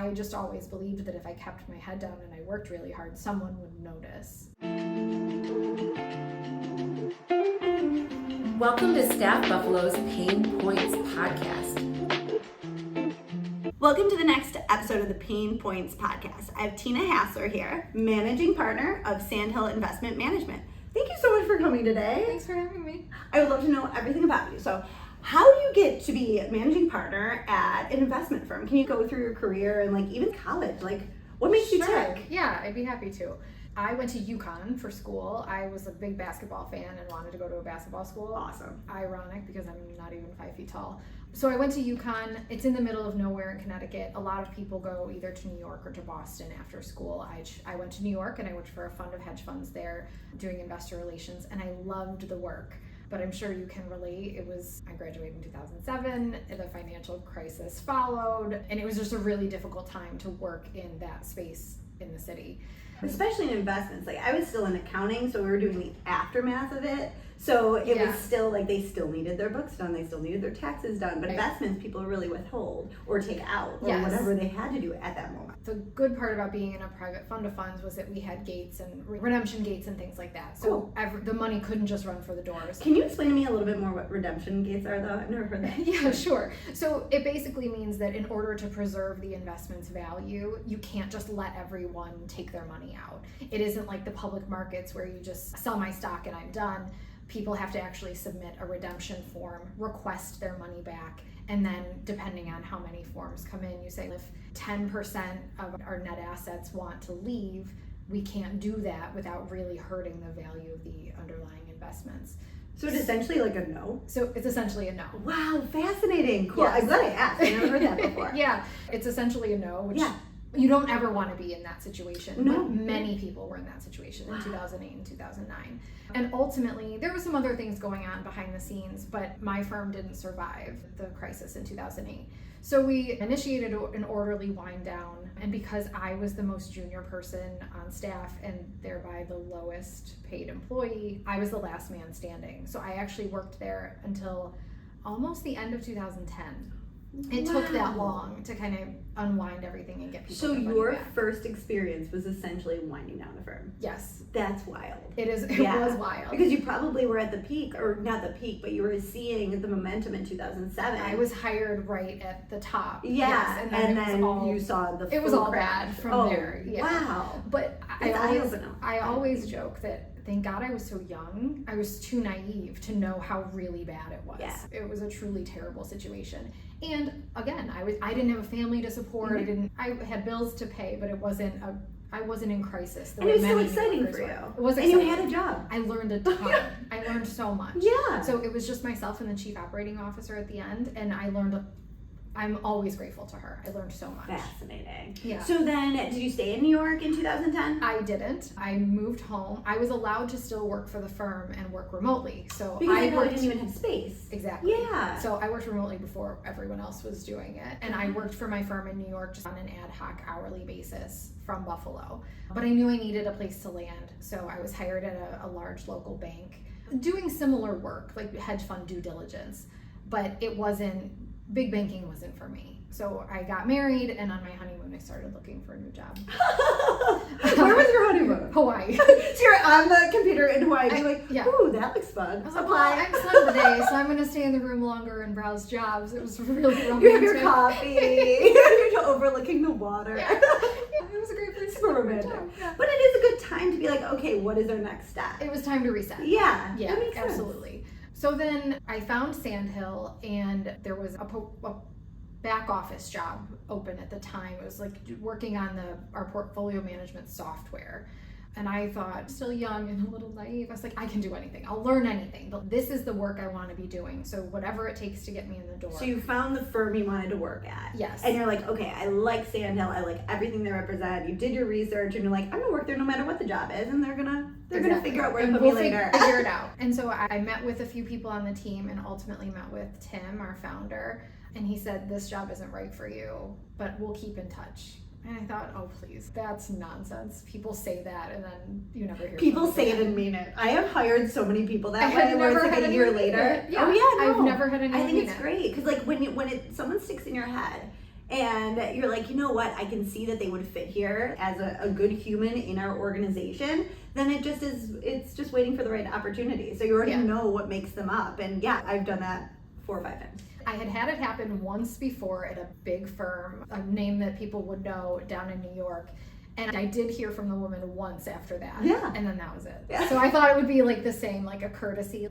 I just always believed that if I kept my head down and I worked really hard, someone would notice. Welcome to StaffBuffalo's Pain Points podcast. Welcome to the next episode of the Pain Points podcast. I have Tina Hassler here, managing partner of Sandhill Investment Management. Thank you so much for coming today. Thanks for having me. I would love to know everything about you. So, how do you get to be managing partner at an investment firm? Can you go through your career and even college? What makes you tick? Yeah, I'd be happy to. I went to UConn for school. I was a big basketball fan and wanted to go to a basketball school. Awesome. Ironic because I'm not even 5 feet tall. So I went to UConn. It's in the middle of nowhere in Connecticut. A lot of people go either to New York or to Boston after school. I went to New York and I worked for a fund of hedge funds there doing investor relations, and I loved the work. But I'm sure you can relate. I graduated in 2007, the financial crisis followed, and it was just a really difficult time to work in that space in the city. Especially in investments. I was still in accounting, so we were doing the aftermath of it. So it was still they still needed their books done, they still needed their taxes done, but investments people really withhold or take out or whatever they had to do at that moment. The good part about being in a private fund of funds was that we had gates and redemption gates and things like that. So the money couldn't just run for the doors. Can you explain to me a little bit more what redemption gates are, though? I've never heard that. Yeah, sure. So it basically means that in order to preserve the investment's value, you can't just let everyone take their money out. It isn't like the public markets where you just sell my stock and I'm done. People have to actually submit a redemption form, request their money back, and then depending on how many forms come in, you say if 10% of our net assets want to leave, we can't do that without really hurting the value of the underlying investments. So it's essentially a no? So it's essentially a no. Wow, fascinating. Cool. Yes. I'm glad I asked. I never heard that before. Yeah, it's essentially a no, which you don't ever want to be in that situation. No. But many people were in that situation in 2008 and 2009. And ultimately, there were some other things going on behind the scenes, but my firm didn't survive the crisis in 2008. So we initiated an orderly wind down, and because I was the most junior person on staff and thereby the lowest paid employee, I was the last man standing. So I actually worked there until almost the end of 2010. It took that long to kind of unwind everything and get people. So their money your back. first experience was essentially winding down the firm. Yes. That's wild. It was wild. Because you probably were at the peak, or not the peak, but you were seeing the momentum in 2007. I was hired right at the top. Yeah, yes, and then you saw the It was full all crash. bad from there. Yeah. Wow. But That's I always joke that thank God I was so young. I was too naive to know how really bad it was. Yeah. It was a truly terrible situation. And again, I didn't have a family to support. Mm-hmm. I had bills to pay, but I wasn't in crisis. And it was so exciting for you. It was exciting. And you had a job. I learned a ton. I learned so much. Yeah. So it was just myself and the chief operating officer at the end, and I'm always grateful to her. I learned so much. Fascinating. Yeah. So then, did you stay in New York in 2010? I didn't. I moved home. I was allowed to still work for the firm and work remotely. So because I didn't even have space. Exactly. Yeah. So I worked remotely before everyone else was doing it. And I worked for my firm in New York just on an ad hoc hourly basis from Buffalo. But I knew I needed a place to land. So I was hired at a large local bank doing similar work, like hedge fund due diligence. But big banking wasn't for me. So I got married, and on my honeymoon, I started looking for a new job. Where was your honeymoon? Hawaii. So you're on the computer in Hawaii, and you're ooh, that looks fun. I was like, well, I'm sun today, so I'm going to stay in the room longer and browse jobs. It was really romantic. You have your coffee. You're overlooking the water. Yeah. It was a great place. Super romantic. Yeah. But it is a good time to be like, okay, what is our next step? It was time to reset. Yeah. Yeah, that makes sense. absolutely. So then I found Sandhill, and there was a back office job open at the time. It was working on our portfolio management software. And I thought, still young and a little naive, I was like, I can do anything. I'll learn anything. But this is the work I want to be doing. So whatever it takes to get me in the door. So you found the firm you wanted to work at. Yes. And you're like, okay, I like Sandhill. I like everything they represent. You did your research, and you're like, I'm gonna work there no matter what the job is, and they're gonna figure out where to put me later. Figure it out. And so I met with a few people on the team, and ultimately met with Tim, our founder, and he said, this job isn't right for you, but we'll keep in touch. And I thought, oh, please, that's nonsense. People say that, and then you never hear people from say them. it and mean it. I have hired so many people that way, I've where it's never like had a year later. Yeah. Oh, yeah, no. I've never had anyone I think mean it's it. great, because like when someone sticks in your head, and you're like, you know what, I can see that they would fit here as a good human in our organization, then it's just waiting for the right opportunity. So you already know what makes them up. And yeah, I've done that 4 or 5 times. I had it happen once before at a big firm, a name that people would know down in New York. And I did hear from the woman once after that. Yeah. And then that was it. Yeah. So I thought it would be like the same, like a courtesy.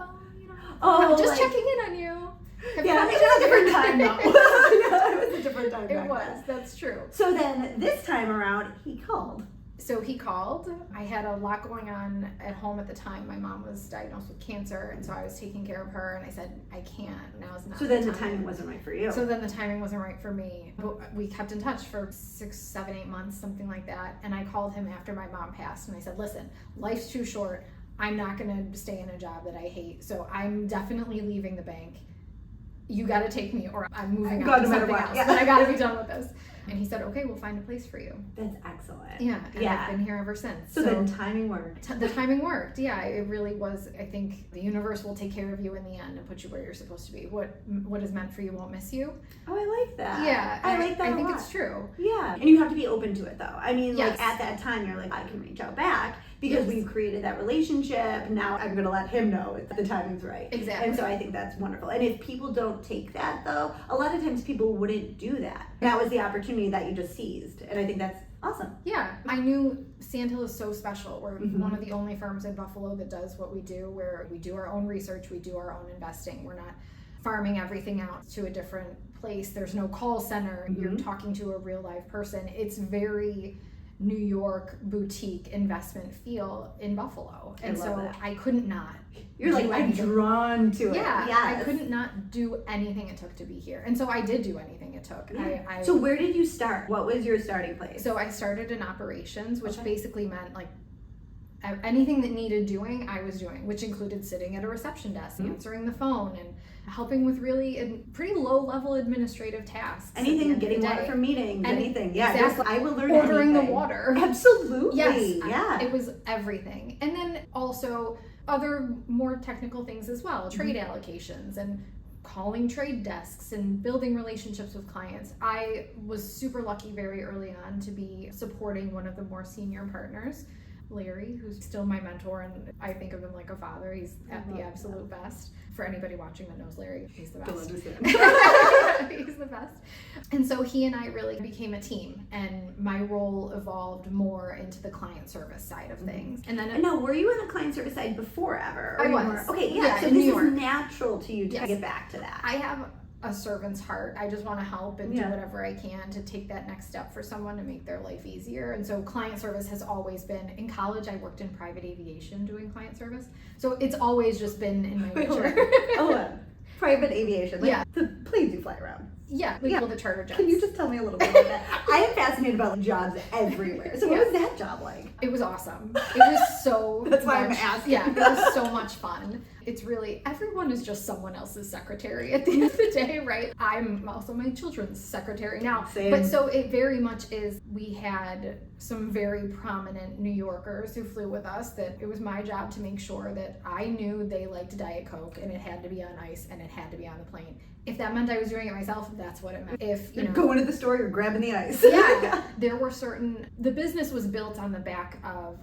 I'm just checking in on you. It was a different time though. It was a different time. It was, that's true. So then this time around, he called. So he called. I had a lot going on at home at the time. My mom was diagnosed with cancer, and so I was taking care of her, and I said, I can't. Now's not So then the timing wasn't right for you. So then the timing wasn't right for me. But we kept in touch for 6, 7, 8 months, something like that. And I called him after my mom passed, and I said, listen, life's too short. I'm not going to stay in a job that I hate. So I'm definitely leaving the bank. You got to take me, or I'm moving on to something else. But I got to be done with this. And he said, okay, we'll find a place for you. That's excellent. Yeah. And I've been here ever since. So the timing worked. The timing worked. Yeah, it really was. I think the universe will take care of you in the end and put you where you're supposed to be. What is meant for you won't miss you. Oh, I like that. Yeah. I like that I think a lot. It's true. Yeah. And you have to be open to it though. I mean, yes. like at that time, you're like, I can reach out back. Because we've created that relationship, now I'm going to let him know if the timing's right. Exactly. And so I think that's wonderful. And if people don't take that, though, a lot of times people wouldn't do that. That was the opportunity that you just seized. And I think that's awesome. Yeah. I knew Sandhill is so special. We're one of the only firms in Buffalo that does what we do, where we do our own research, we do our own investing. We're not farming everything out to a different place. There's no call center. You're talking to a real live person. It's very New York boutique investment feel in Buffalo. And so that. I couldn't not. You're like, I'm drawn to it. Yeah, yes. I couldn't not do anything it took to be here. And so I did do anything it took. Yeah. So where did you start? What was your starting place? So I started in operations, which basically meant like anything that needed doing, I was doing, which included sitting at a reception desk, answering the phone, and helping with really pretty low-level administrative tasks. Anything, getting water from meetings, anything. Yeah, exactly. I will learn Ordering anything. the water. Absolutely. Yes. Yeah. It was everything. And then also other more technical things as well, trade allocations and calling trade desks and building relationships with clients. I was super lucky very early on to be supporting one of the more senior partners, Larry, who's still my mentor, and I think of him like a father. He's at the absolute best. For anybody watching that knows Larry, he's the best. Don't understand. He's the best. And so he and I really became a team, and my role evolved more into the client service side of things. And then now, were you on the client service side before ever? I was. Okay, yeah. So this is natural to you to get back to that. I have a servant's heart. I just want to help and do whatever I can to take that next step for someone to make their life easier. And so client service has always been, in college I worked in private aviation doing client service. So it's always just been in my nature. Private aviation. Like the planes you fly around. Yeah, the charter jets. Can you just tell me a little bit about that? I am fascinated about jobs everywhere. So what was that job like? It was awesome. It was so That's why I'm asking. Yeah, it was so much fun. It's really, everyone is just someone else's secretary at the end of the day, right? I'm also my children's secretary now. Same. But so it very much is, we had some very prominent New Yorkers who flew with us that it was my job to make sure that I knew they liked Diet Coke and it had to be on ice and it had to be on the plane. If that meant I was doing it myself, that's what it meant. If you know, going to the store, you're grabbing the ice. There were the business was built on the back of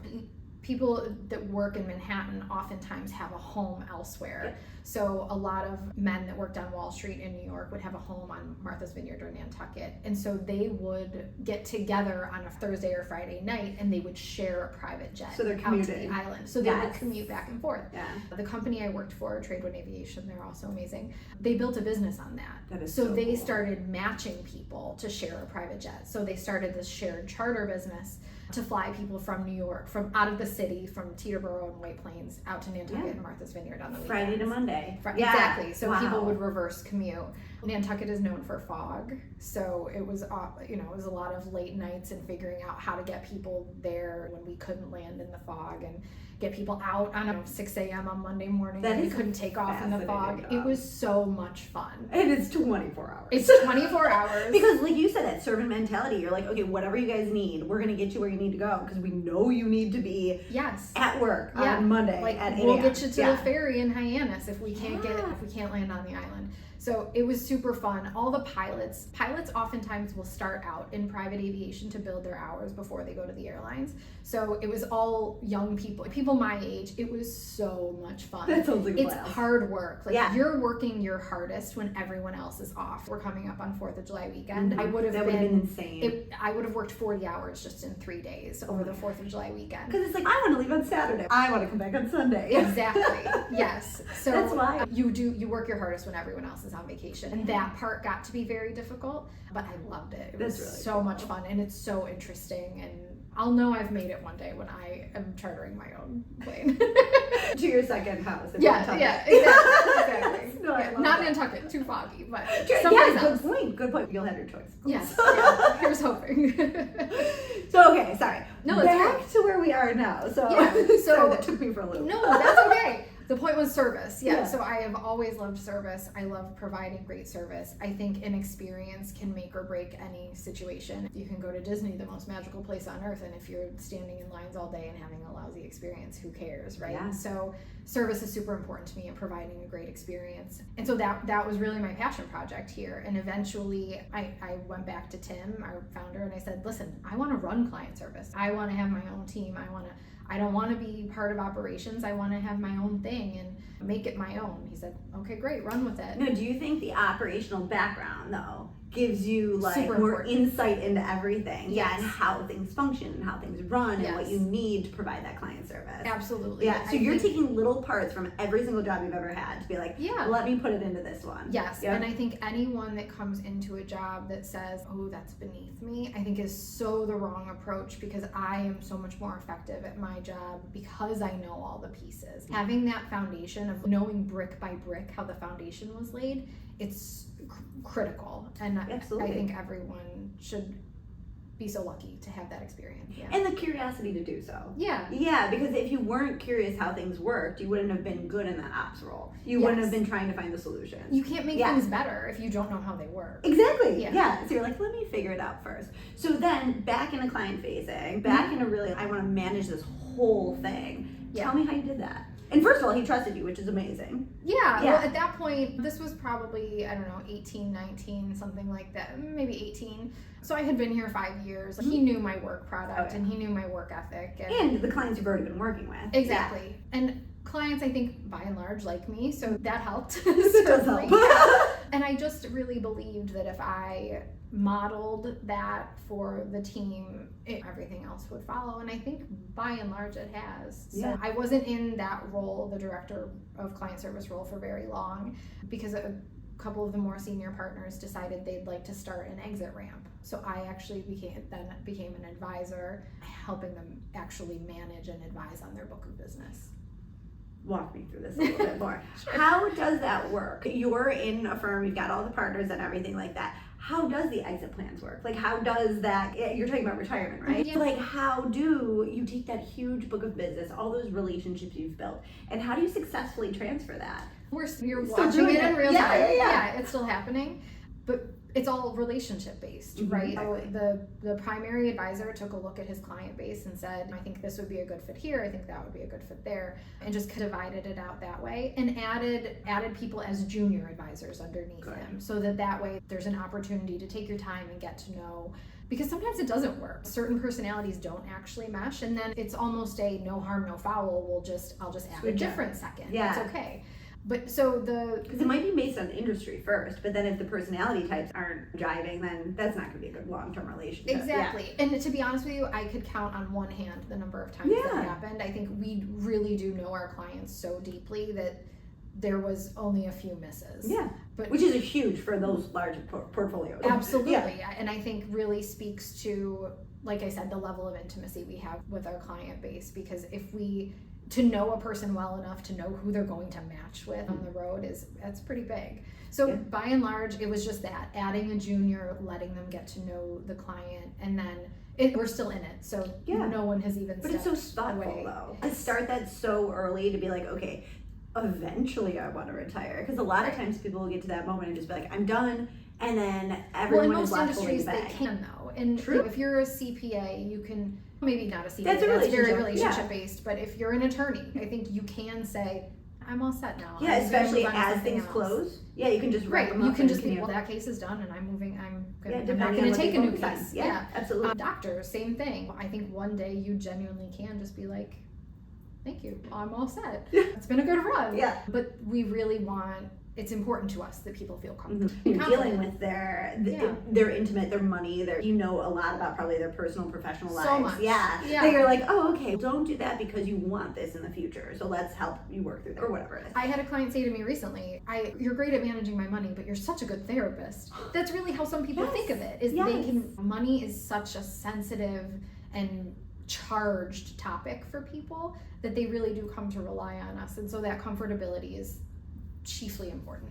people that work in Manhattan oftentimes have a home elsewhere. Yeah. So a lot of men that worked on Wall Street in New York would have a home on Martha's Vineyard or Nantucket. And so they would get together on a Thursday or Friday night and they would share a private jet out to the island. So they would commute back and forth. Yeah. The company I worked for, Tradewind Aviation, they're also amazing. They built a business on that. That is so they cool. started matching people to share a private jet. So they started this shared charter business to fly people from New York, from out of the city, from Teterboro and White Plains, out to Nantucket and Martha's Vineyard on the weekends. Friday to Monday. Exactly. So people would reverse commute. Nantucket is known for fog, so it was it was a lot of late nights and figuring out how to get people there when we couldn't land in the fog and get people out on 6 a.m. on Monday morning when we couldn't take off in the fog. It was so much fun. And it's 24 hours. It's 24 hours. Because like you said, that servant mentality, you're like, okay, whatever you guys need, we're going to get you where you need to go because we know you need to be at work on Monday at 8 We'll get you to the ferry in Hyannis if we can't land on the island. So it was super fun. All the pilots oftentimes will start out in private aviation to build their hours before they go to the airlines. So it was all young people my age. It was so much fun. That sounds like it's wild. hard work. Like Yeah. you're working your hardest when everyone else is off. We're coming up on 4th of July weekend. Mm-hmm. I would have been insane. I would have worked 40 hours just in 3 days over the 4th of July weekend. Because it's like, I want to leave on Saturday. I want to come back on Sunday. Exactly. Yes. So That's why. You work your hardest when everyone else is on vacation. And that part got to be very difficult, but I loved it. It was That's really so cool. much fun, and it's so interesting, and I'll know I've made it one day when I am chartering my own plane. To your second house. in Yeah, Nantucket. exactly. No, I Yeah, love not that. Nantucket, too foggy, but Yeah, someplace good else. point. Good point. You'll have your choice. Yes, yeah, here's hoping. So, okay, sorry. No, it's back great. to where we are now. So, Yeah, so- sorry, that took me for a loop. No, that's okay. The point was service. Yeah. Yeah. So I have always loved service. I love providing great service. I think an experience can make or break any situation. You can go to Disney, the most magical place on earth, and if you're standing in lines all day and having a lousy experience, who cares, right? Yeah. So service is super important to me and providing a great experience. And so that was really my passion project here. And eventually I went back to Tim, our founder, and I said, listen, I want to run client service. I want to have my own team. I don't want to be part of operations. I want to have my own thing and make it my own. He said, okay, great, run with it. No, do you think the operational background, though, gives you like Super more important. insight into everything? Yeah, Yes. and how things function and how things run and what Yes. you need to provide that client service. Absolutely. Yeah, so I you're think- taking little parts from every single job you've ever had to be like, Yeah. let me put it into this one. Yes, Yep. and I think anyone that comes into a job that says, oh, that's beneath me, I think is so the wrong approach, because I am so much more effective at my job because I know all the pieces. Having that foundation of knowing brick by brick how the foundation was laid, it's critical. And Absolutely. I think everyone should be so lucky to have that experience. Yeah. And the curiosity to do so. Yeah. Yeah, because if you weren't curious how things worked, you wouldn't have been good in that ops role. You wouldn't have Yes. been trying to find the solutions. You can't make Yeah. things better if you don't know how they work. Exactly. Yeah. Yeah. So you're like, let me figure it out first. So then back into client facing, back into really, I want to manage this whole thing. Yeah. Tell me how you did that. And first of all, he trusted you, which is amazing. Yeah, Yeah. well, at that point, this was probably, 18, 19, something like that, maybe 18. So I had been here 5 years. He knew my work product Okay. and he knew my work ethic. And the clients you've already been working with. Exactly. And clients, I think, by and large, like me, so that helped. It does certainly. help. Yeah. And I just really believed that if I modeled that for the team, everything else would follow. And I think by and large it has. Yeah. So I wasn't in that role, the director of client service role, for very long, because a couple of the more senior partners decided they'd like to start an exit ramp. So I actually became an advisor, helping them actually manage and advise on their book of business. Walk me through this a little bit more. How does that work? You're in a firm, you've got all the partners and everything like that. How does the exit plans work? Like, how does that, you're talking about retirement, right? Yeah. So like, how do you take that huge book of business, all those relationships you've built, and how do you successfully transfer that? You're Still watching doing it in it. real Yeah, time. yeah. It's still happening, but it's all relationship based, Mhm. right? So the primary advisor took a look at his client base and said, I think this would be a good fit here, I think that would be a good fit there, and just divided it out that way, and added people as junior advisors underneath Good. him, so that way there's an opportunity to take your time and get to know. Because sometimes it doesn't work. Certain personalities don't actually mesh, and then it's almost a no harm, no foul. I'll just add a Switch different second. Yeah. It's okay. But so Because it might be based on the industry first, but then if the personality types aren't jiving, then that's not going to be a good long-term relationship. exactly. And to be honest with you, I could count on one hand the number of times Yeah. that happened. I think we really do know our clients so deeply that there was only a few misses. Yeah. But Which is huge for those large portfolios. absolutely. Yeah. And I think really speaks to, like I said, the level of intimacy we have with our client base, because to know a person well enough to know who they're going to match with on the road that's pretty big. So Yeah. by and large, it was just that, adding a junior, letting them get to know the client, and then we're still in it. So Yeah. no one has even But it's so stepped thoughtful away. though. To start that so early, to be like, okay, eventually I want to retire. Because a lot of times people will get to that moment and just be like, I'm done. And then Well, everyone in is most left holding industries the they bag. can though. And True. if you're a CPA, you can, maybe not a CPA, That's a very relationship, relationship based, but if you're an attorney, I think you can say, I'm all set now. Yeah, I'm especially gonna move on to as something things else. close. Yeah, you can just wrap Right, them you up can and just be, continue. well, that case is done and I'm moving, I'm not depending going on to what take you a new focus on. case. Yeah, absolutely. Doctors, same thing. I think one day you genuinely can just be like, thank you, I'm all set. It's been a good run. Yeah. But we really want, it's important to us that people feel comfortable. You're dealing with their intimate, their money, you know a lot about probably their personal, professional lives. So much. Yeah. Yeah. That you're like, oh, okay, don't do that because you want this in the future. So let's help you work through that, or whatever it is. I had a client say to me recently, you're great at managing my money, but you're such a good therapist. That's really how some people think of it, is money is such a sensitive and charged topic for people that they really do come to rely on us. And so that comfortability is chiefly important.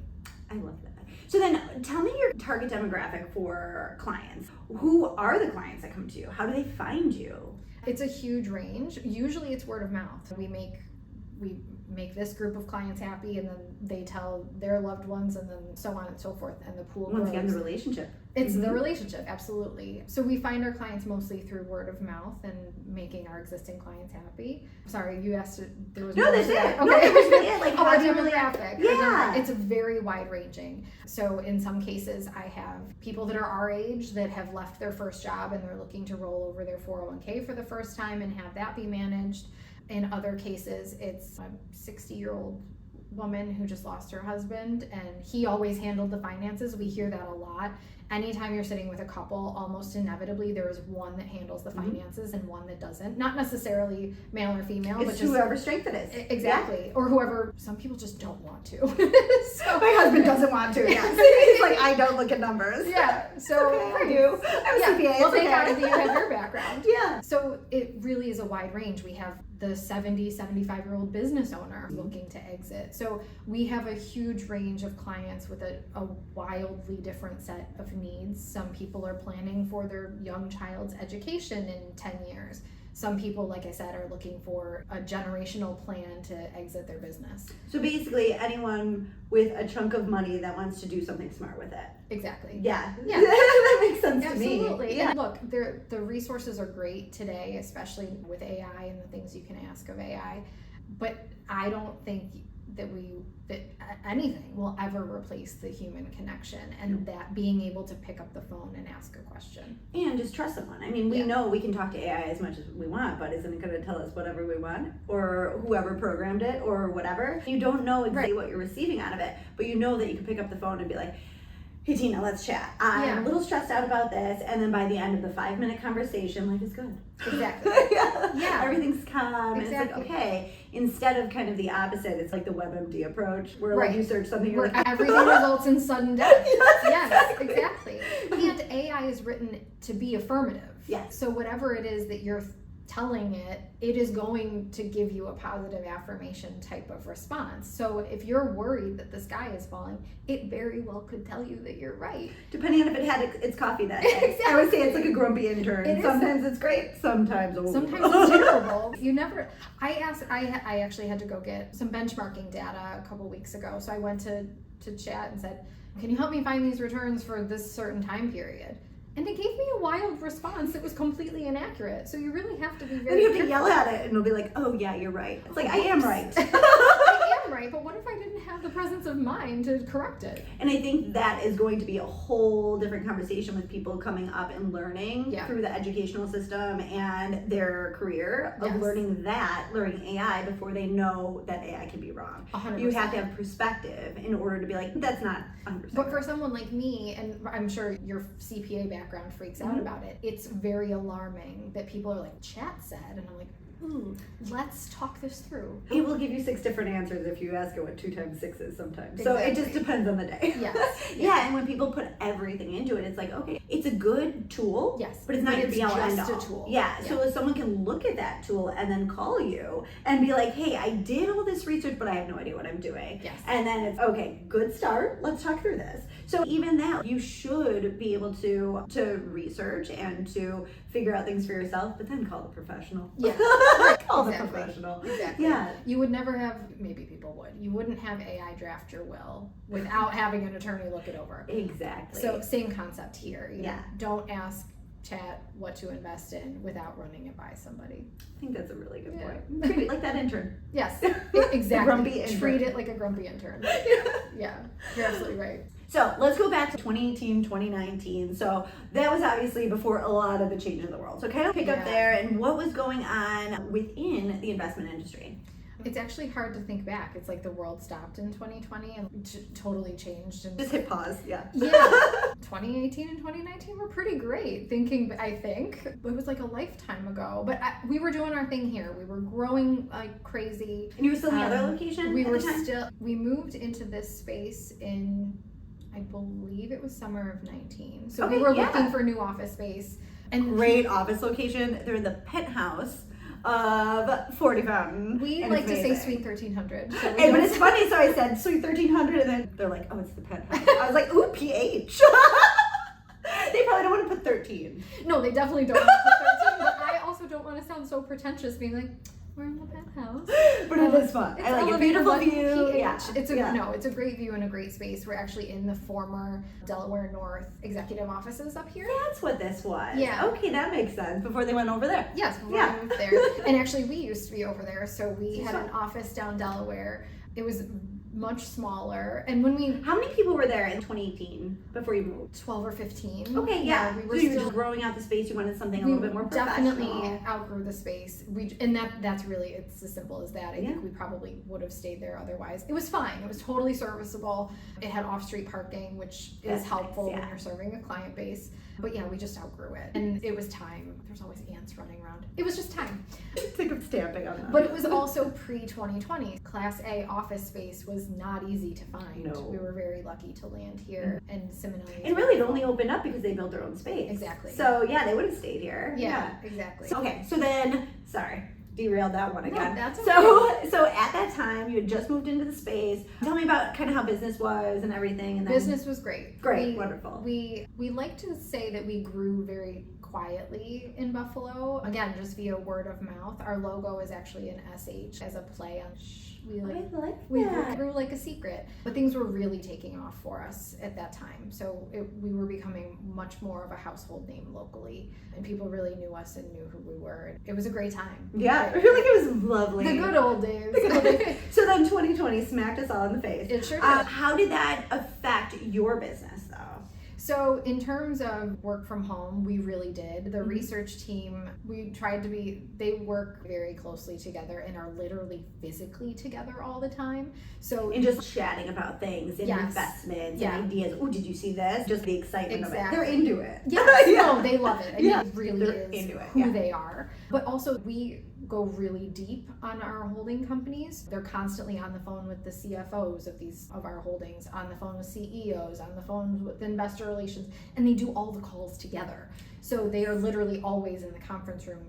I love that. So then tell me your target demographic for clients. Who are the clients that come to you? How do they find you? It's a huge range. Usually it's word of mouth. We make this group of clients happy, and then they tell their loved ones, and then so on and so forth, and the pool grows. Once again, the relationship. It's the relationship, absolutely. So we find our clients mostly through word of mouth and making our existing clients happy. Sorry, you asked. There was no, that's it. Okay. No, that was really it. Like, our demographic. Yeah. It's very wide ranging. So in some cases, I have people that are our age that have left their first job and they're looking to roll over their 401k for the first time and have that be managed. In other cases, it's a 60-year-old woman who just lost her husband, and he always handled the finances. We hear that a lot. Anytime you're sitting with a couple, almost inevitably there is one that handles the finances and one that doesn't. Not necessarily male or female, it's but just whoever's strength it is. Exactly. Yeah. Or whoever, some people just don't want to. So my husband doesn't want to. Yeah. He's like, I don't look at numbers. Yeah. So okay, I do. I'm a CPA. Well, thank God that you have your background. Yeah. So it really is a wide range. We have the 70, 75-year-old business owner looking to exit. So we have a huge range of clients with a wildly different set of needs. Some people are planning for their young child's education in 10 years. Some people, like I said, are looking for a generational plan to exit their business. So basically anyone with a chunk of money that wants to do something smart with it. Exactly. Yeah. Yeah. That makes sense to me. Absolutely. Yeah. And look, the resources are great today, especially with AI and the things you can ask of AI. But I don't think that anything will ever replace the human connection and that being able to pick up the phone and ask a question. And just trust someone. I mean, we know we can talk to AI as much as we want, but isn't it going to tell us whatever we want? Or whoever programmed it or whatever? You don't know exactly what you're receiving out of it, but you know that you can pick up the phone and be like, hey Tina, let's chat. I'm a little stressed out about this, and then by the end of the 5-minute conversation, life is good. Exactly. Yeah. Everything's calm. Exactly. And it's like, okay, instead of kind of the opposite, it's like the WebMD approach, where like you search something, you're like, everything results in sudden death. Yes, exactly. And AI is written to be affirmative. Yes. So whatever it is that you're telling it, it is going to give you a positive affirmation type of response. So if you're worried that the sky is falling, it very well could tell you that you're right. Depending on if it had its coffee that day. Exactly. I would say it's like a grumpy intern. Sometimes it's great, sometimes it's terrible. I actually had to go get some benchmarking data a couple weeks ago. So I went to chat and said, can you help me find these returns for this certain time period? And it gave me a wild response that was completely inaccurate. So you really have to be very careful. You have to yell at it and it'll be like, oh yeah, you're right. It's like, I am right. I am right, but what if I didn't have the presence of mind to correct it? And I think that is going to be a whole different conversation with people coming up and learning through the educational system and their career of learning AI before they know that AI can be wrong. 100%. You have to have perspective in order to be like, that's not 100%. But for someone like me, and I'm sure your CPA background freaks out about it, it's very alarming that people are like, chat said, and I'm like, ooh, let's talk this through. It will give you 6 different answers if you ask it what 2 times 6 is sometimes. Exactly. So it just depends on the day. Yes. Yeah, and when people put everything into it, it's like, okay, it's a good tool, but it's not your be all end just all. a tool. Yeah, so if someone can look at that tool and then call you and be like, hey, I did all this research, but I have no idea what I'm doing. Yes. And then it's, okay, good start, let's talk through this. So even that, you should be able to research and to figure out things for yourself, but then call the professional. Yeah. Call the professional. Exactly. Yeah. You would never have, maybe people would, you wouldn't have AI draft your will without having an attorney look it over. Exactly. So same concept here. You know, don't ask chat what to invest in without running it by somebody. I think that's a really good point. Treat it like that intern. Yes, exactly. Grumpy intern. Treat it like a grumpy intern. Yeah, you're absolutely right. So let's go back to 2018, 2019. So that was obviously before a lot of the change in the world. So kind of pick up there and what was going on within the investment industry. It's actually hard to think back. It's like the world stopped in 2020 and totally changed. And just hit pause, yeah. 2018 and 2019 were pretty great. I think it was like a lifetime ago. But we were doing our thing here. We were growing like crazy. And you were still in the other location? We moved into this space in, I believe it was summer of 19. So we were looking for new office space. And great office location. They're in the penthouse of 40 Fountain. We like to say Suite 1300. So but it's funny, so I said Suite 1300 and then they're like, oh, it's the penthouse. I was like, ooh, PH. They probably don't want to put 13. No, they definitely don't want to put 13, but I also don't want to sound so pretentious being like, we're in the penthouse. But it is fun. I like a beautiful view. Yeah. It's a great view and a great space. We're actually in the former Delaware North executive offices up here. That's what this was. Yeah. Okay, that makes sense. Before they went over there. Yes, before we moved there. And actually we used to be over there. So we had an office down Delaware. It was much smaller. And how many people were there in 2018 before you moved? 12 or 15. Okay, yeah. We were so you were just growing out the space. You wanted something a little bit more professional. Definitely outgrew the space. That's really, it's as simple as that. I think we probably would have stayed there otherwise. It was fine. It was totally serviceable. It had off-street parking, which is helpful when you're serving a client base. But yeah, we just outgrew it. And it was time. There's always ants running around. It was just time. Think of stamping on that. But it was also pre-2020. Class A office space was not easy to find. No. We were very lucky to land here. And similarly. And really it only opened up because they built their own space. Exactly. So yeah, they would have stayed here. Yeah. Exactly. So then, sorry. Derailed that one again. No, that's okay. So at that time, you had just moved into the space. Tell me about kind of how business was and everything. And then business was great. Wonderful. We like to say that we grew very quietly in Buffalo. Again, just via word of mouth. Our logo is actually an SH as a play on sh. We grew like a secret. But things were really taking off for us at that time. So we were becoming much more of a household name locally. And people really knew us and knew who we were. It was a great time. Yeah, I feel like it was lovely. The good old days. So then 2020 smacked us all in the face. It sure did. How did that affect your business though? So in terms of work from home, we really did. The research team, they work very closely together and are literally physically together all the time. So and just chatting about things and investments and ideas. Oh, did you see this? Just the excitement of it. They're into it. Yes, no, they love it. I mean, it really They're is into it. who they are. But also we go really deep on our holding companies. They're constantly on the phone with the CFOs of our holdings, on the phone with CEOs, on the phone with investor relations, and they do all the calls together. So they are literally always in the conference room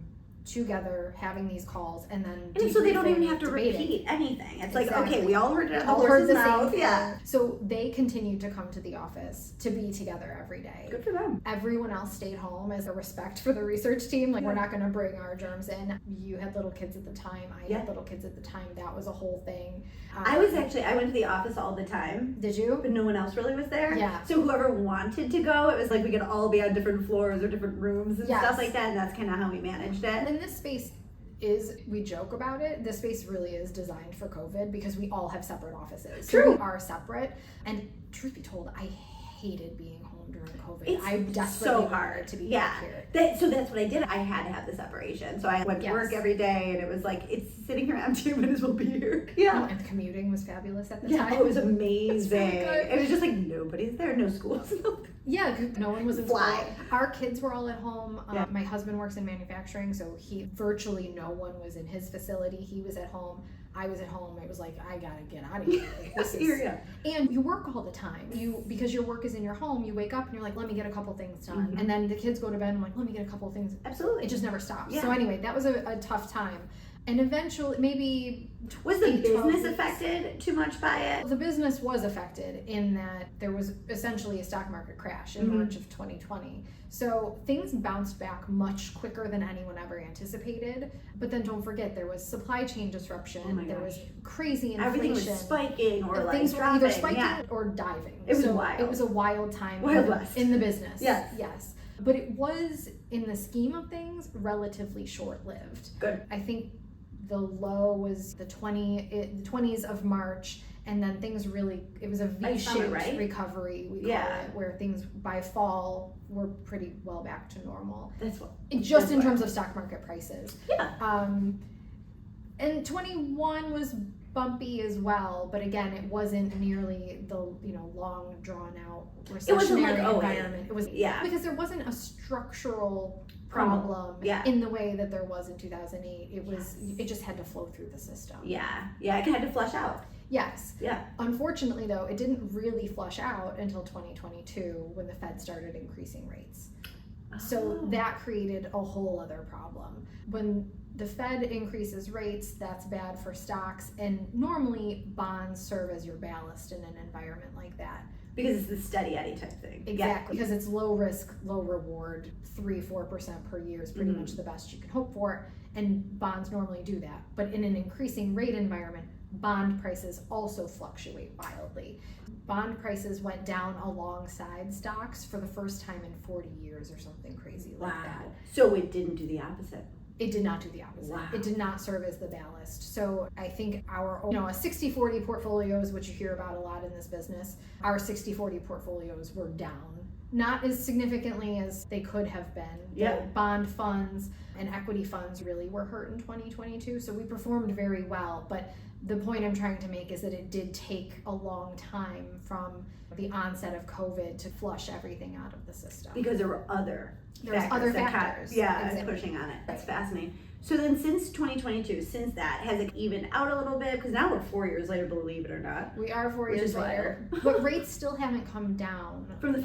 together having these calls and so they don't even have to repeat anything. It's like, okay, we all heard it. All heard the same thing. Yeah. So they continued to come to the office to be together every day. Good for them. Everyone else stayed home as a respect for the research team. Like, we're not going to bring our germs in. You had little kids at the time. I had little kids at the time. That was a whole thing. I went to the office all the time. Did you? But no one else really was there. Yeah. So whoever wanted to go, it was like we could all be on different floors or different rooms and stuff like that. And that's kind of how we managed it. And this space we joke about it, this space really is designed for COVID because we all have separate offices. True. So we are separate. And truth be told, I hated being home during COVID. I desperately wanted to be back here. So that's what I did. I had to have the separation. So I went to work every day and it was like, it's sitting here empty, might as well be here. Yeah. And commuting was fabulous at the time. It was amazing. It was just like nobody's there, no schools. Yeah, no one was in school. Our kids were all at home. My husband works in manufacturing, so virtually no one was in his facility. He was at home. I was at home. It was like, I gotta get out of here. And you work all the time. Because your work is in your home, you wake up and you're like, let me get a couple things done. Mm-hmm. And then the kids go to bed and I'm like, let me get a couple things. Absolutely. It just never stops. Yeah. So anyway, that was a tough time. And eventually, maybe... Was the business affected too much by it? The business was affected in that there was essentially a stock market crash in March of 2020. So things bounced back much quicker than anyone ever anticipated. But then don't forget, there was supply chain disruption. There was crazy inflation. Everything was spiking or things were either spiking or diving. It was wild. It was a wild time Wild West. in the business. Yes. Yes. But it was, in the scheme of things, relatively short-lived. Good. I think the low was the 20s of March, and then things really, it was a V-shaped recovery, we call it, where things by fall were pretty well back to normal. That's what. Just in terms of stock market prices. Yeah. And 21 was bumpy as well, but again, it wasn't nearly the long drawn out recessionary environment. It was because there wasn't a structural problem in the way that there was in 2008. It just had to flow through the system. It had to flush out. Yes. Yeah. Unfortunately, though, it didn't really flush out until 2022 when the Fed started increasing rates. So that created a whole other problem. When the Fed increases rates, that's bad for stocks, and normally bonds serve as your ballast in an environment like that. Because it's the steady Eddie type thing. Exactly. Because it's low risk, low reward, 3-4% per year is pretty much the best you can hope for, and bonds normally do that. But in an increasing rate environment, bond prices also fluctuate wildly. Bond prices went down alongside stocks for the first time in 40 years or something crazy like that. So it didn't do the opposite. It did not do the opposite. Wow. It did not serve as the ballast. So I think our, a 60-40 portfolios, which you hear about a lot in this business, our 60-40 portfolios were down. Not as significantly as they could have been. The bond funds and equity funds really were hurt in 2022. So we performed very well. But the point I'm trying to make is that it did take a long time from the onset of COVID to flush everything out of the system. Because there were other factors. Exactly. Pushing on it. That's fascinating. So then since 2022, since that, has it evened out a little bit? Because now we're 4 years later, believe it or not. We are 4 years later. But rates still haven't come down. From the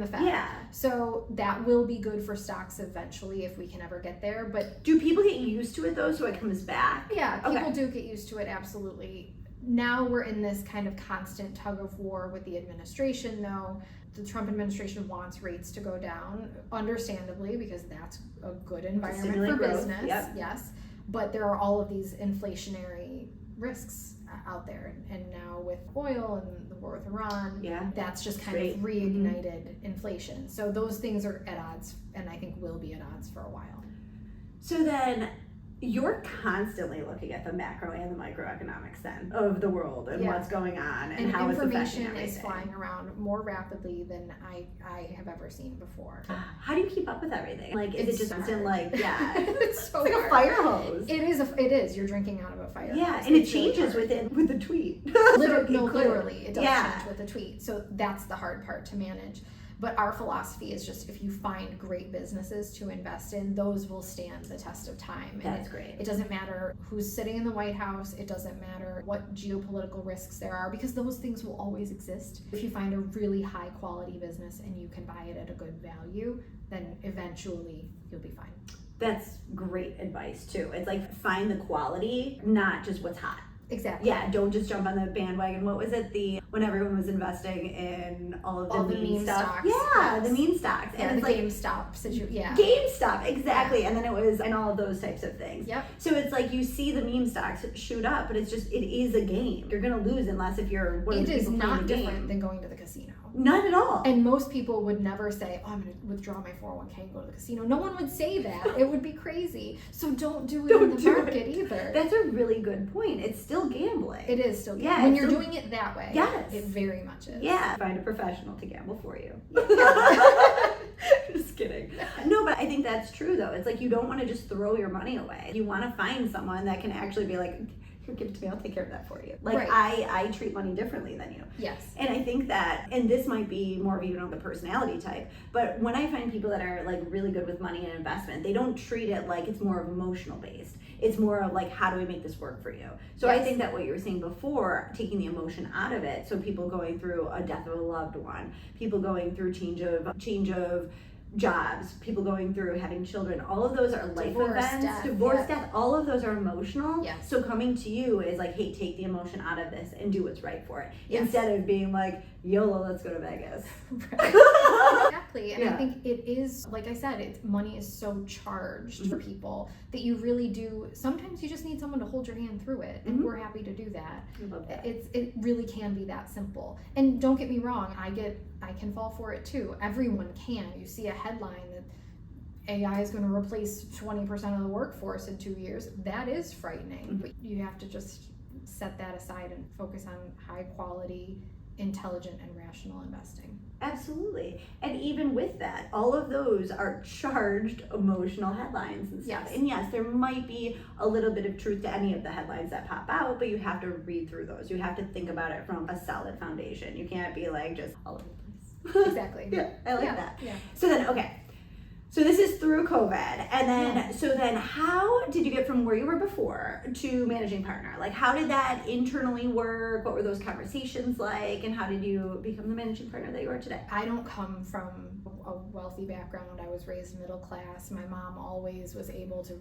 Fed. Yeah. So that will be good for stocks eventually if we can ever get there. But do people get used to it though, so it comes back? Yeah, people do get used to it, absolutely. Now we're in this kind of constant tug of war with the administration though. The Trump administration wants rates to go down, understandably, because that's a good environment for business. Yes. But there are all of these inflationary risks out there, and now with oil and the war with Iran, that's just kind of reignited inflation. So those things are at odds, and I think will be at odds for a while. So then you're constantly looking at the macro and the microeconomics then of the world and what's going on and how it's affecting everything. Information is flying around more rapidly than I have ever seen before. How do you keep up with everything? Like, is it just instant, it's so like hard. A fire hose. It is. You're drinking out of a fire hose. And it changes with the tweet. Literally, it does change with the tweet. So that's the hard part to manage. But our philosophy is just, if you find great businesses to invest in, those will stand the test of time. That's great. It doesn't matter who's sitting in the White House. It doesn't matter what geopolitical risks there are, because those things will always exist. If you find a really high quality business and you can buy it at a good value, then eventually you'll be fine. That's great advice too. It's like, find the quality, not just what's hot. Exactly. Yeah, don't just jump on the bandwagon. What was it? When everyone was investing in all of the meme stocks. Yeah, the meme stocks. And the GameStop situation. Yeah. GameStop, exactly. Yeah. And then it was, and all of those types of things. Yep. So it's like, you see the meme stocks shoot up, but it is a game. You're going to lose unless if you're one of the people playing the game. It is not different than going to the casino. Not at all. And most people would never say, I'm going to withdraw my 401k and go to the casino. No one would say that. It would be crazy. So don't do it in the market either. That's a really good point. It's still gambling. It is still gambling. When you're doing it that way. Yes. It very much is. Yeah. Find a professional to gamble for you. Just kidding. No, but I think that's true though. It's like, you don't want to just throw your money away. You want to find someone that can actually be like, here, give it to me, I'll take care of that for you. Like, I treat money differently than you. Yes. And I think that, and this might be more of even on the personality type, but when I find people that are like really good with money and investment, they don't treat it like it's more of emotional based. It's more of like, how do we make this work for you? So I think that what you were saying before, taking the emotion out of it, so people going through a death of a loved one, people going through change of jobs, people going through having children, all of those are life events, divorce, death, all of those are emotional. So coming to you is like, hey, take the emotion out of this and do what's right for it. Instead of being like, YOLO, let's go to Vegas. Exactly. And Yeah. I think it is, like I said, money is so charged for people that you really do, sometimes you just need someone to hold your hand through it, and we're happy to do that. I love that. It really can be that simple. And don't get me wrong, I can fall for it too. Everyone can. You see a headline that AI is going to replace 20% of the workforce in 2 years. That is frightening. But you have to just set that aside and focus on high quality, intelligent, and rational investing. Absolutely. And even with that, all of those are charged emotional headlines and stuff. Yes. And yes, there might be a little bit of truth to any of the headlines that pop out, but you have to read through those. You have to think about it from a solid foundation. You can't be like just all over the place. Exactly. Yeah, I like that. Yeah. So then, okay. So this is through COVID, and then, so then how did you get from where you were before to managing partner? Like, how did that internally work? What were those conversations like? And how did you become the managing partner that you are today? I don't come from a wealthy background. I was raised middle class. My mom always was able to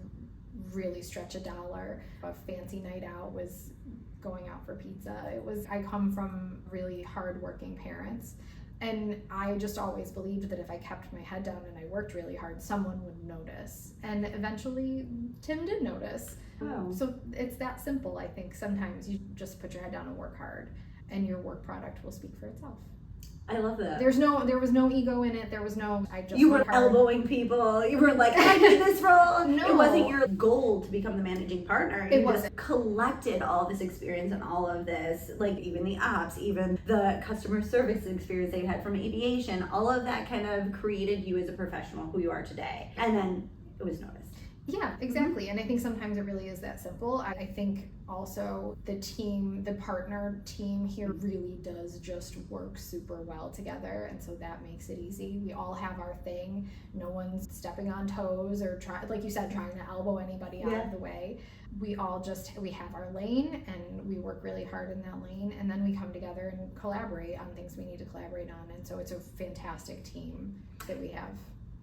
really stretch a dollar. A fancy night out was going out for pizza. I come from really hardworking parents. And I just always believed that if I kept my head down and I worked really hard, someone would notice. And eventually, Tim did notice. Oh. So it's that simple, I think. Sometimes you just put your head down and work hard, and your work product will speak for itself. I love that. There was no ego in it. There was no, I just You were work hard. elbowing people. You were like, I need this role. No. It wasn't your goal to become the managing partner. It You wasn't. just collected all this experience and all of this, like even the ops, even the customer service experience that you had from aviation, all of that kind of created you as a professional who you are today. And then it was noticed. Yeah, exactly. And I think sometimes it really is that simple. I think also the partner team here really does just work super well together. And so that makes it easy. We all have our thing. No one's stepping on toes or like you said, trying to elbow anybody out of the way. We all we have our lane, and we work really hard in that lane. And then we come together and collaborate on things we need to collaborate on. And so it's a fantastic team that we have.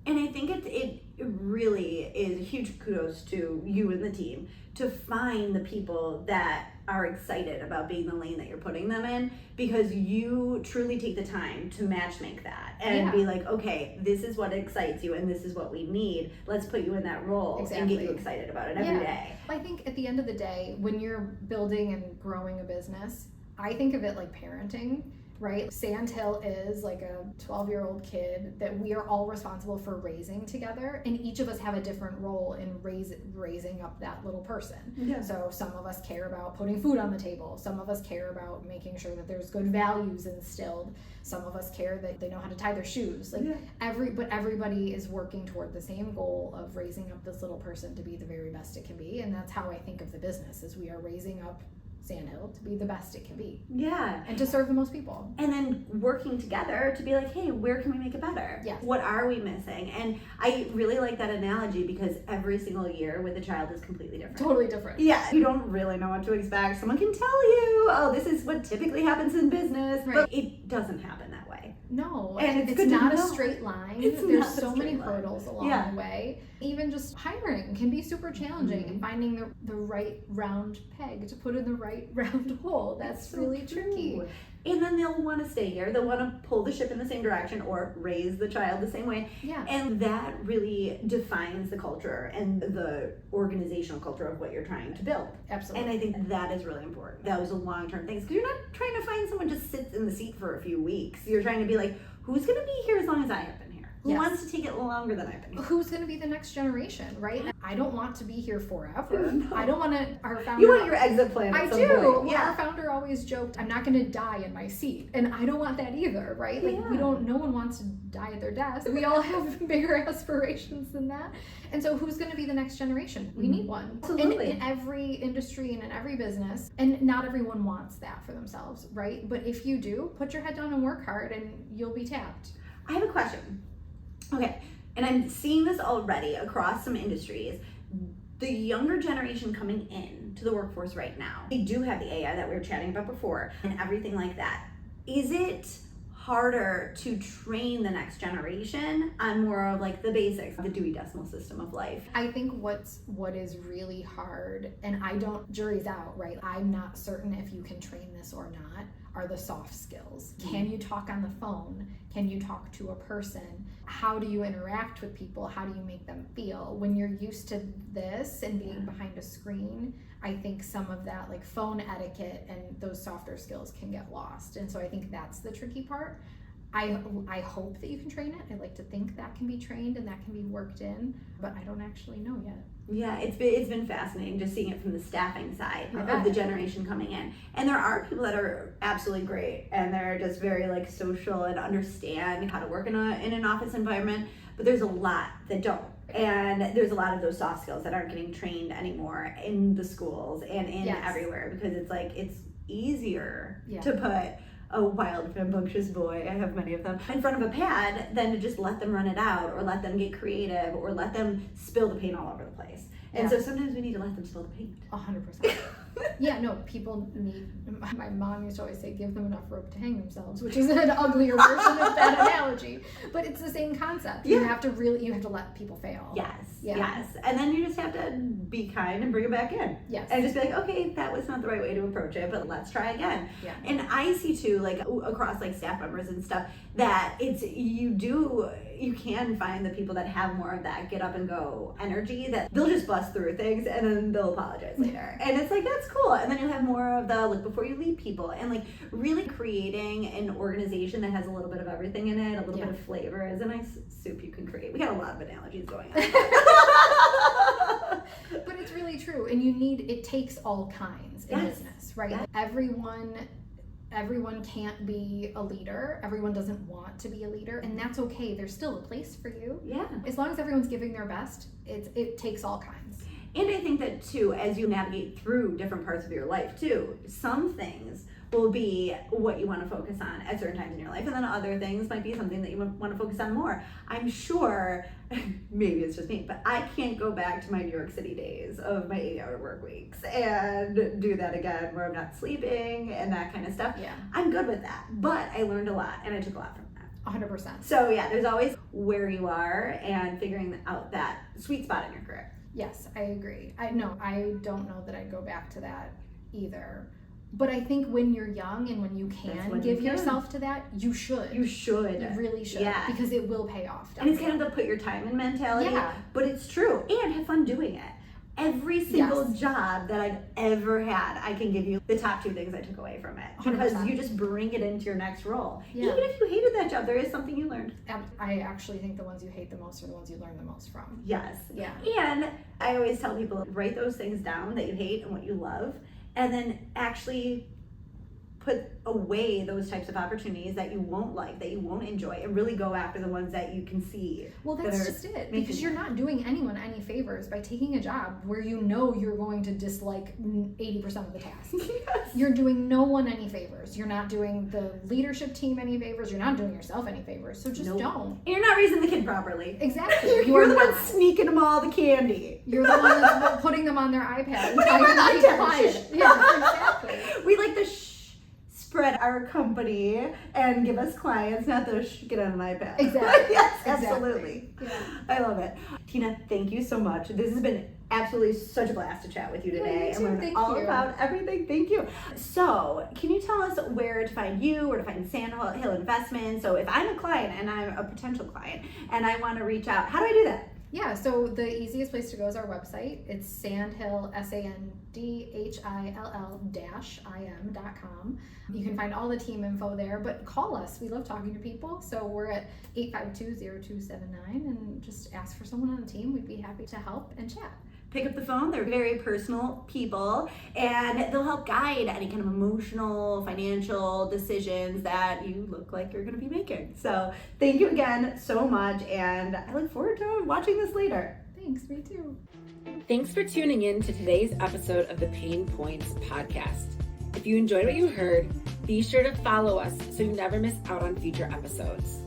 And I think it really is a huge kudos to you and the team to find the people that are excited about being the lane that you're putting them in, because you truly take the time to matchmake that and be like, okay, this is what excites you and this is what we need. Let's put you in that role and get you excited about it every day. I think at the end of the day, when you're building and growing a business, I think of it like parenting. Right? Sandhill is like a 12-year-old kid that we are all responsible for raising together, and each of us have a different role in raising up that little person. Yeah. So some of us care about putting food on the table. Some of us care about making sure that there's good values instilled. Some of us care that they know how to tie their shoes. But everybody is working toward the same goal of raising up this little person to be the very best it can be, and that's how I think of the business, is we are raising up Sandhill to be the best it can be. Yeah. And to serve the most people. And then working together to be like, hey, where can we make it better? Yes. What are we missing? And I really like that analogy, because every single year with a child is completely different. Totally different. Yeah, you don't really know what to expect. Someone can tell you, oh, this is what typically happens in business, but it doesn't happen that way. No, and it's not a straight line. There's so many hurdles along the way. Even just hiring can be super challenging, and finding the right round peg to put in the right round hole. That's really tricky. And then they'll want to stay here. They'll want to pull the ship in the same direction or raise the child the same way. Yeah. And that really defines the culture and the organizational culture of what you're trying to build. Absolutely. And I think that is really important. Those are long-term things. Because you're not trying to find someone just sits in the seat for a few weeks. You're trying to be like, who's going to be here as long as I have been here? Who wants to take it longer than I've been here? Who's going to be the next generation, right? I don't want to be here forever. No. I don't want to, our founder... You want your exit plan at some point. Well, our founder always joked, I'm not going to die in my seat. And I don't want that either, right? Like, no one wants to die at their desk. We all have bigger aspirations than that. And so who's going to be the next generation? We need one. Absolutely. In every industry and in every business. And not everyone wants that for themselves, right? But if you do, put your head down and work hard, and you'll be tapped. I have a question. Okay, and I'm seeing this already across some industries. The younger generation coming in to the workforce right now, they do have the AI that we were chatting about before and everything like that. Is it harder to train the next generation on more of like the basics, the Dewey Decimal System of life? I think what is really hard, and jury's out, right? I'm not certain if you can train this or not. are the soft skills. Can you talk on the phone? Can you talk to a person? How do you interact with people? How do you make them feel? When you're used to this and being behind a screen, I think some of that like phone etiquette and those softer skills can get lost. And so I think that's the tricky part. I hope that you can train it. I like to think that can be trained and that can be worked in, but I don't actually know yet. Yeah, it's been fascinating just seeing it from the staffing side of the generation coming in. And there are people that are absolutely great and they're just very like social and understand how to work in an office environment, but there's a lot that don't. And there's a lot of those soft skills that aren't getting trained anymore in the schools and in everywhere, because it's like it's easier to put a wild, rambunctious boy, I have many of them, in front of a pad than to just let them run it out or let them get creative or let them spill the paint all over the place. And so sometimes we need to let them spill the paint. 100%. Yeah, no, people need, my mom used to always say, give them enough rope to hang themselves, which is an uglier version of that analogy. But it's the same concept. You have to let people fail. Yes. And then you just have to be kind and bring it back in. Yes. And just be like, okay, that was not the right way to approach it, but let's try again. Yeah. And I see too, like across like staff members and stuff, that you can find the people that have more of that get up and go energy, that they'll just bust through things and then they'll apologize later. And it's like, that's cool. And then you'll have more of the look before you leave people, and like really creating an organization that has a little bit of everything in it, a little bit of flavor is a nice soup you can create. We got a lot of analogies going on. But it's really true. And it takes all kinds in business, right? Yes. Everyone can't be a leader. Everyone doesn't want to be a leader, and that's okay. There's still a place for you. Yeah. As long as everyone's giving their best, it takes all kinds. And I think that too, as you navigate through different parts of your life too, some things will be what you want to focus on at certain times in your life, and then other things might be something that you want to focus on more. I'm sure, maybe it's just me, but I can't go back to my New York City days of my 8-hour work weeks and do that again where I'm not sleeping and that kind of stuff. Yeah. I'm good with that, but I learned a lot and I took a lot from that. 100%. So yeah, there's always where you are and figuring out that sweet spot in your career. Yes, I agree. I don't know that I'd go back to that either. But I think when you're young and when you can give yourself to that, you should. You should. You really should. Yeah. Because it will pay off. And it's kind of the put your time in mentality. Yeah. But it's true. And have fun doing it. Every single job that I've ever had, I can give you the top 2 things I took away from it. 100%. Because you just bring it into your next role. Yeah. Even if you hated that job, there is something you learned. I actually think the ones you hate the most are the ones you learn the most from. Yes. Yeah. And I always tell people, write those things down that you hate and what you love, and then actually put away those types of opportunities that you won't like, that you won't enjoy, and really go after the ones that you can see. Well, that's just it. Because you're not doing anyone any favors by taking a job where you know you're going to dislike 80% of the tasks. Yes. You're doing no one any favors. You're not doing the leadership team any favors. You're not doing yourself any favors. So just don't. And you're not raising the kid properly. Exactly. You're the one sneaking them all the candy. You're the one that's putting them on their iPad and Putting telling them them on to be iPad. quiet. Yeah, exactly. We like the spread our company and give us clients, not the get on an iPad. Exactly. Yes, Exactly. Absolutely. Yeah. I love it. Tina, thank you so much. This has been absolutely such a blast to chat with you today and learn all about everything. Thank you. So, can you tell us where to find you, where to find Sandhill Investment? So, if I'm a client and I'm a potential client and I want to reach out, how do I do that? Yeah, so the easiest place to go is our website. It's Sandhill, SANDHILL-IM.com. You can find all the team info there, but call us. We love talking to people. So we're at 852-0279, and just ask for someone on the team. We'd be happy to help and chat. Pick up the phone. They're very personal people, and they'll help guide any kind of emotional, financial decisions that you look like you're going to be making. So thank you again so much, and I look forward to watching this later. Thanks, me too. Thanks for tuning in to today's episode of the Pain Points podcast. If you enjoyed what you heard, be sure to follow us so you never miss out on future episodes.